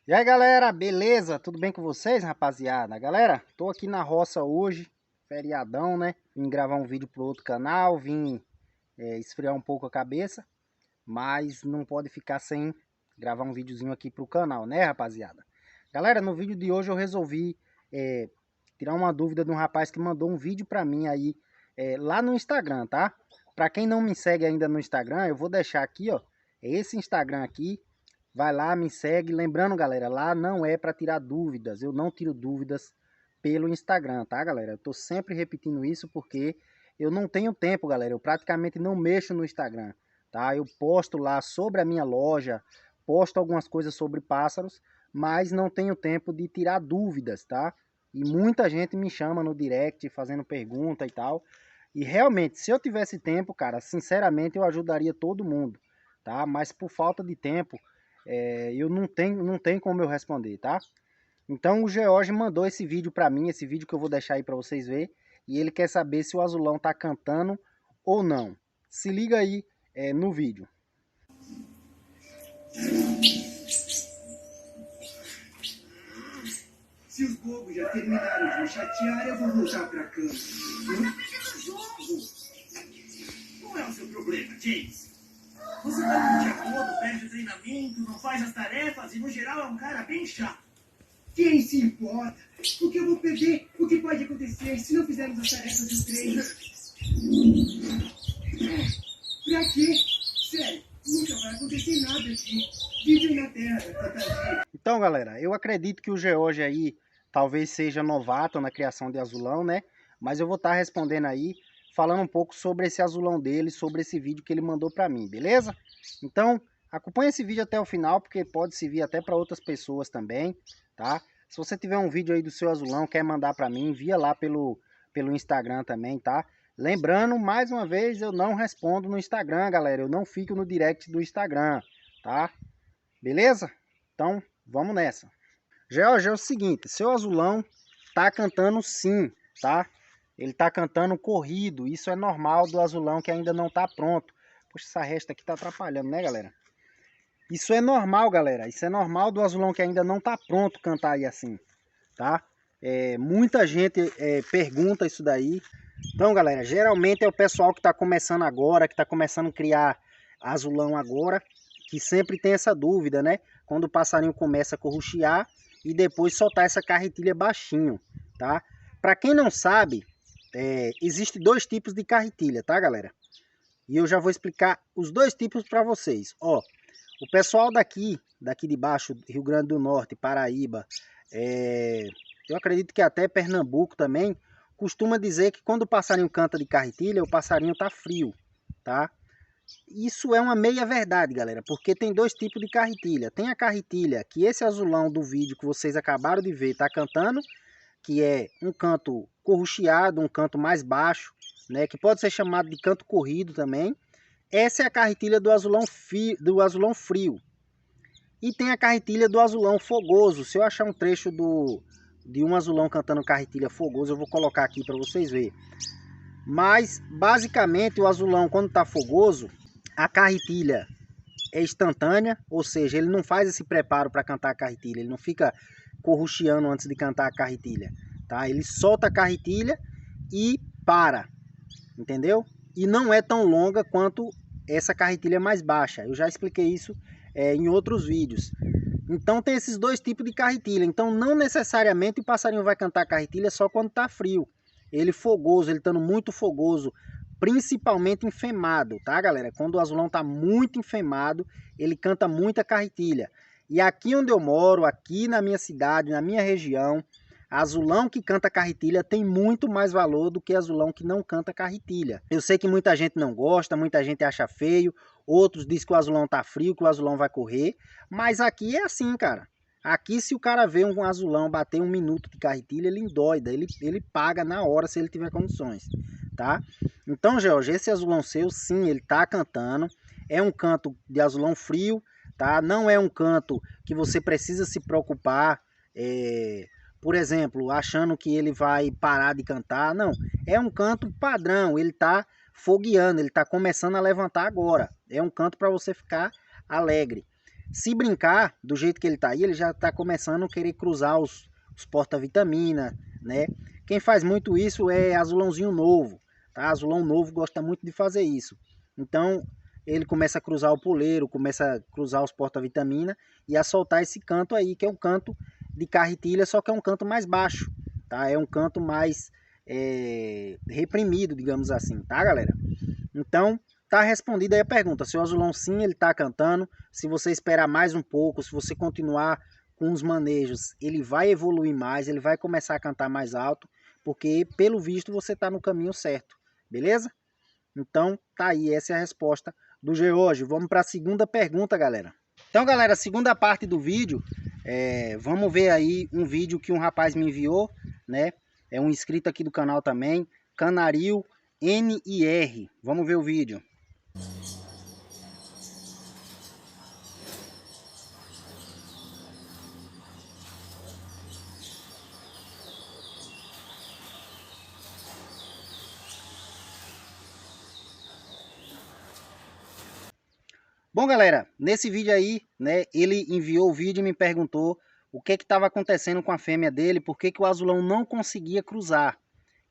E aí galera, beleza? Tudo bem com vocês, rapaziada? Galera, tô aqui na roça hoje, feriadão, né? Vim gravar um vídeo pro outro canal, vim esfriar um pouco a cabeça, mas não pode ficar sem gravar um videozinho aqui pro canal, né, rapaziada? Galera, no vídeo de hoje eu resolvi tirar uma dúvida de um rapaz que mandou um vídeo pra mim aí lá no Instagram, tá? Pra quem não me segue ainda no Instagram, eu vou deixar aqui, ó, esse Instagram aqui. Vai lá, me segue. Lembrando, galera, lá não é para tirar dúvidas. Eu não tiro dúvidas pelo Instagram, tá, galera? Eu tô sempre repetindo isso porque eu não tenho tempo, galera. Eu praticamente não mexo no Instagram, tá? Eu posto lá sobre a minha loja, posto algumas coisas sobre pássaros, mas não tenho tempo de tirar dúvidas, tá? E muita gente me chama no direct fazendo pergunta e tal. E realmente, se eu tivesse tempo, cara, sinceramente eu ajudaria todo mundo, tá? Mas por falta de tempo, eu não tenho como eu responder, tá? Então o George mandou esse vídeo para mim, esse vídeo que eu vou deixar aí para vocês verem, e ele quer saber se o azulão tá cantando ou não. Se liga aí no vídeo. Se os bobos já terminaram de me chatear, eu vou voltar pra cama. Mas é um jogo! Qual é o seu problema, James? Você tá no dia todo, perde o treinamento, não faz as tarefas e, no geral, é um cara bem chato. Quem se importa? O que eu vou perder? O que pode acontecer se não fizermos as tarefas do treino? Pra quê? Sério, nunca vai acontecer nada aqui. Vivem na Terra, tadinho. Então, galera, eu acredito que o George aí talvez seja novato na criação de azulão, né? Mas eu vou estar respondendo aí, falando um pouco sobre esse azulão dele, sobre esse vídeo que ele mandou para mim, beleza? Então, acompanha esse vídeo até o final, porque pode servir até para outras pessoas também, tá? Se você tiver um vídeo aí do seu azulão, quer mandar para mim, envia lá pelo Instagram também, tá? Lembrando, mais uma vez, eu não respondo no Instagram, galera. Eu não fico no direct do Instagram, tá? Beleza? Então, vamos nessa. George, é o seguinte, seu azulão tá cantando sim, tá? Ele tá cantando corrido, isso é normal do azulão que ainda não tá pronto. Poxa, essa resta aqui tá atrapalhando, né, galera? Isso é normal, galera, isso é normal do azulão que ainda não tá pronto cantar aí assim, tá? Muita gente pergunta isso daí. Então, galera, geralmente é o pessoal que tá começando agora, que tá começando a criar azulão agora, que sempre tem essa dúvida, né? Quando o passarinho começa a corruchear e depois soltar essa carretilha baixinho, tá? Para quem não sabe, existe dois tipos de carretilha, tá, galera? E eu já vou explicar os dois tipos para vocês. Ó, o pessoal daqui de baixo, Rio Grande do Norte, Paraíba, eu acredito que até Pernambuco também, costuma dizer que quando o passarinho canta de carretilha, o passarinho tá frio, tá? Isso é uma meia verdade, galera, porque tem dois tipos de carretilha. Tem a carretilha que esse azulão do vídeo que vocês acabaram de ver tá cantando, que é um canto corrucheado, um canto mais baixo, né, que pode ser chamado de canto corrido também. Essa é a carretilha do azulão frio. E tem a carretilha do azulão fogoso. Se eu achar um trecho de um azulão cantando carretilha fogoso, eu vou colocar aqui para vocês verem. Mas, basicamente, o azulão, quando está fogoso, a carretilha é instantânea, ou seja, ele não faz esse preparo para cantar a carretilha, ele não fica corrucheando antes de cantar a carretilha, tá? Ele solta a carretilha e para, entendeu? E não é tão longa quanto essa carretilha mais baixa. Eu já expliquei isso em outros vídeos. Então tem esses dois tipos de carretilha. Então não necessariamente o passarinho vai cantar carretilha só quando está frio. Ele fogoso, ele estando muito fogoso, principalmente enfemado, tá, galera? Quando o azulão está muito enfemado, ele canta muita carretilha. E aqui onde eu moro, aqui na minha cidade, na minha região, azulão que canta carretilha tem muito mais valor do que azulão que não canta carretilha. Eu sei que muita gente não gosta, muita gente acha feio, outros dizem que o azulão tá frio, que o azulão vai correr, mas aqui é assim, cara. Aqui, se o cara vê um azulão bater 1 minuto de carretilha, ele endoida, ele paga na hora se ele tiver condições, tá? Então, George, esse azulão seu, sim, ele tá cantando, é um canto de azulão frio, tá? Não é um canto que você precisa se preocupar, por exemplo, achando que ele vai parar de cantar, não. É um canto padrão, ele tá fogueando, ele tá começando a levantar agora. É um canto para você ficar alegre. Se brincar, do jeito que ele tá aí, ele já tá começando a querer cruzar os porta-vitamina, né? Quem faz muito isso é azulãozinho novo, tá? Azulão novo gosta muito de fazer isso. Então, ele começa a cruzar o poleiro, começa a cruzar os porta-vitamina e a soltar esse canto aí, que é um canto de carretilha, só que é um canto mais baixo, tá? É um canto mais reprimido, digamos assim, tá, galera? Então, tá respondida aí a pergunta. Se o azulão sim, ele tá cantando. Se você esperar mais um pouco, se você continuar com os manejos, ele vai evoluir mais, ele vai começar a cantar mais alto, porque pelo visto você tá no caminho certo, beleza? Então, tá aí, essa é a resposta do George. Vamos para a segunda pergunta, galera. Então, galera, a segunda parte do vídeo, vamos ver aí um vídeo que um rapaz me enviou, né? É um inscrito aqui do canal também, Canario NIR. Vamos ver o vídeo. Bom, galera, nesse vídeo aí, né, ele enviou o vídeo e me perguntou o que estava acontecendo com a fêmea dele, por que o azulão não conseguia cruzar,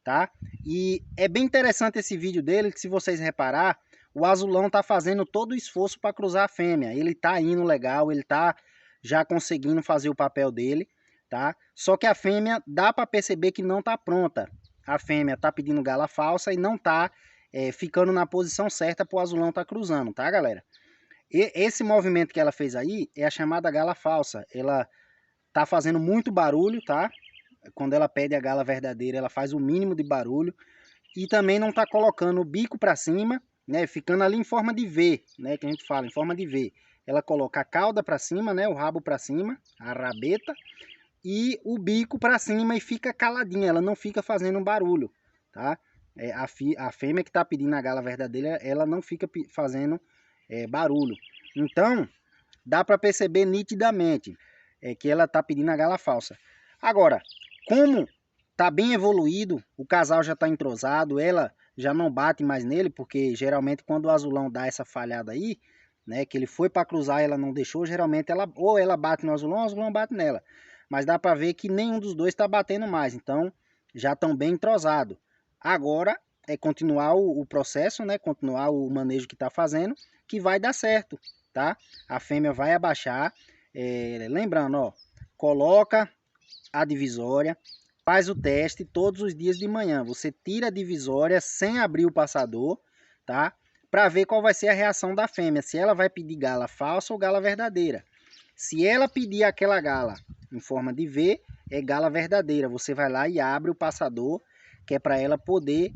tá? E é bem interessante esse vídeo dele, que se vocês reparar, o azulão tá fazendo todo o esforço para cruzar a fêmea. Ele tá indo legal, ele tá já conseguindo fazer o papel dele, tá? Só que a fêmea dá para perceber que não tá pronta. A fêmea tá pedindo gala falsa e não tá ficando na posição certa para o azulão tá cruzando, tá, galera? E esse movimento que ela fez aí é a chamada gala falsa. Ela tá fazendo muito barulho, tá? Quando ela pede a gala verdadeira, ela faz o mínimo de barulho. E também não tá colocando o bico para cima, né? Ficando ali em forma de V, né? Que a gente fala, em forma de V. Ela coloca a cauda para cima, né? O rabo para cima, a rabeta. E o bico para cima e fica caladinha. Ela não fica fazendo um barulho, tá? A fêmea que tá pedindo a gala verdadeira, ela não fica fazendo barulho. Então, dá para perceber nitidamente que ela tá pedindo a gala falsa. Agora, como tá bem evoluído, o casal já tá entrosado, ela já não bate mais nele, porque geralmente quando o azulão dá essa falhada aí, né, que ele foi para cruzar e ela não deixou, geralmente ou ela bate no azulão ou o azulão bate nela. Mas dá para ver que nenhum dos dois está batendo mais, então já estão bem entrosados. Agora é continuar o processo, né, continuar o manejo que está fazendo, que vai dar certo, tá? A fêmea vai abaixar, lembrando, ó, coloca a divisória, faz o teste todos os dias de manhã. Você tira a divisória sem abrir o passador, tá? Para ver qual vai ser a reação da fêmea, se ela vai pedir gala falsa ou gala verdadeira. Se ela pedir aquela gala em forma de V, é gala verdadeira. Você vai lá e abre o passador, que é para ela poder,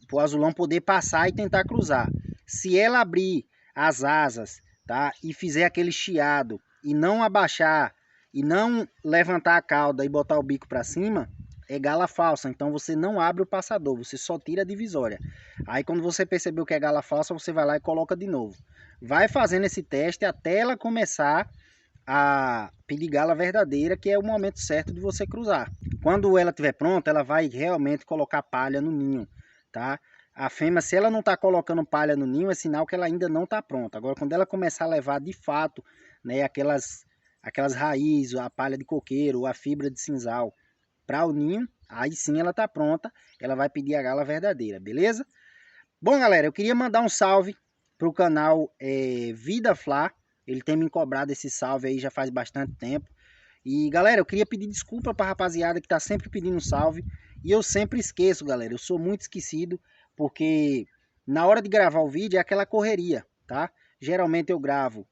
para o azulão poder passar e tentar cruzar. Se ela abrir as asas, tá, e fizer aquele chiado e não abaixar e não levantar a cauda e botar o bico para cima, é gala falsa. Então você não abre o passador, você só tira a divisória. Aí quando você percebeu que é gala falsa, você vai lá e coloca de novo. Vai fazendo esse teste até ela começar a pedir gala verdadeira, que é o momento certo de você cruzar. Quando ela estiver pronta, ela vai realmente colocar palha no ninho, tá? A fêmea, se ela não está colocando palha no ninho, é sinal que ela ainda não está pronta. Agora, quando ela começar a levar de fato, né, aquelas raízes, a palha de coqueiro, a fibra de sisal para o ninho, aí sim ela está pronta, ela vai pedir a gala verdadeira, beleza? Bom, galera, eu queria mandar um salve para o canal Vida Fla. Ele tem me cobrado esse salve aí já faz bastante tempo. E, galera, eu queria pedir desculpa para a rapaziada que está sempre pedindo salve. E eu sempre esqueço, galera. Eu sou muito esquecido, porque na hora de gravar o vídeo é aquela correria, tá? Geralmente eu gravo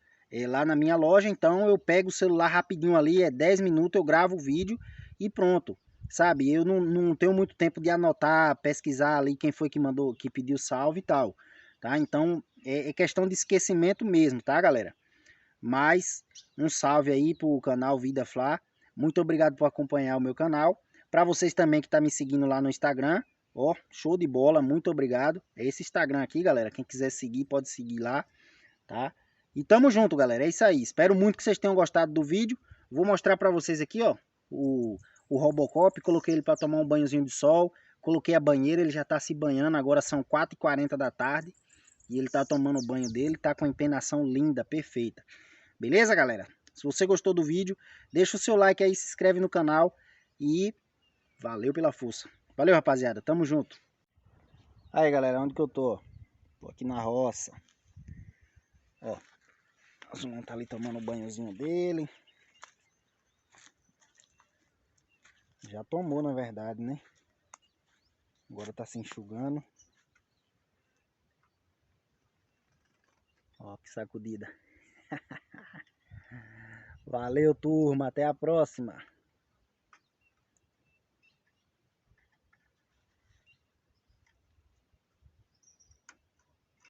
lá na minha loja, então eu pego o celular rapidinho ali, 10 minutos, eu gravo o vídeo e pronto. Sabe, eu não tenho muito tempo de anotar, pesquisar ali quem foi que mandou, que pediu salve e tal, tá? Então é questão de esquecimento mesmo, tá, galera? Mas um salve aí pro canal Vida Fla. Muito obrigado por acompanhar o meu canal. Para vocês também que tá me seguindo lá no Instagram, ó, show de bola, muito obrigado. É esse Instagram aqui, galera. Quem quiser seguir, pode seguir lá, tá? E tamo junto, galera. É isso aí. Espero muito que vocês tenham gostado do vídeo. Vou mostrar para vocês aqui, ó, o Robocop. Coloquei ele para tomar um banhozinho de sol. Coloquei a banheira, ele já tá se banhando. Agora são 4h40 da tarde. E ele tá tomando o banho dele, tá com a empenação linda, perfeita. Beleza, galera? Se você gostou do vídeo, deixa o seu like aí, se inscreve no canal e valeu pela força. Valeu, rapaziada. Tamo junto. Aí, galera, onde que eu tô? Tô aqui na roça. Ó, o azulão tá ali tomando o banhozinho dele. Já tomou, na verdade, né? Agora tá se enxugando. Ó, que sacudida. Valeu, turma. Até a próxima.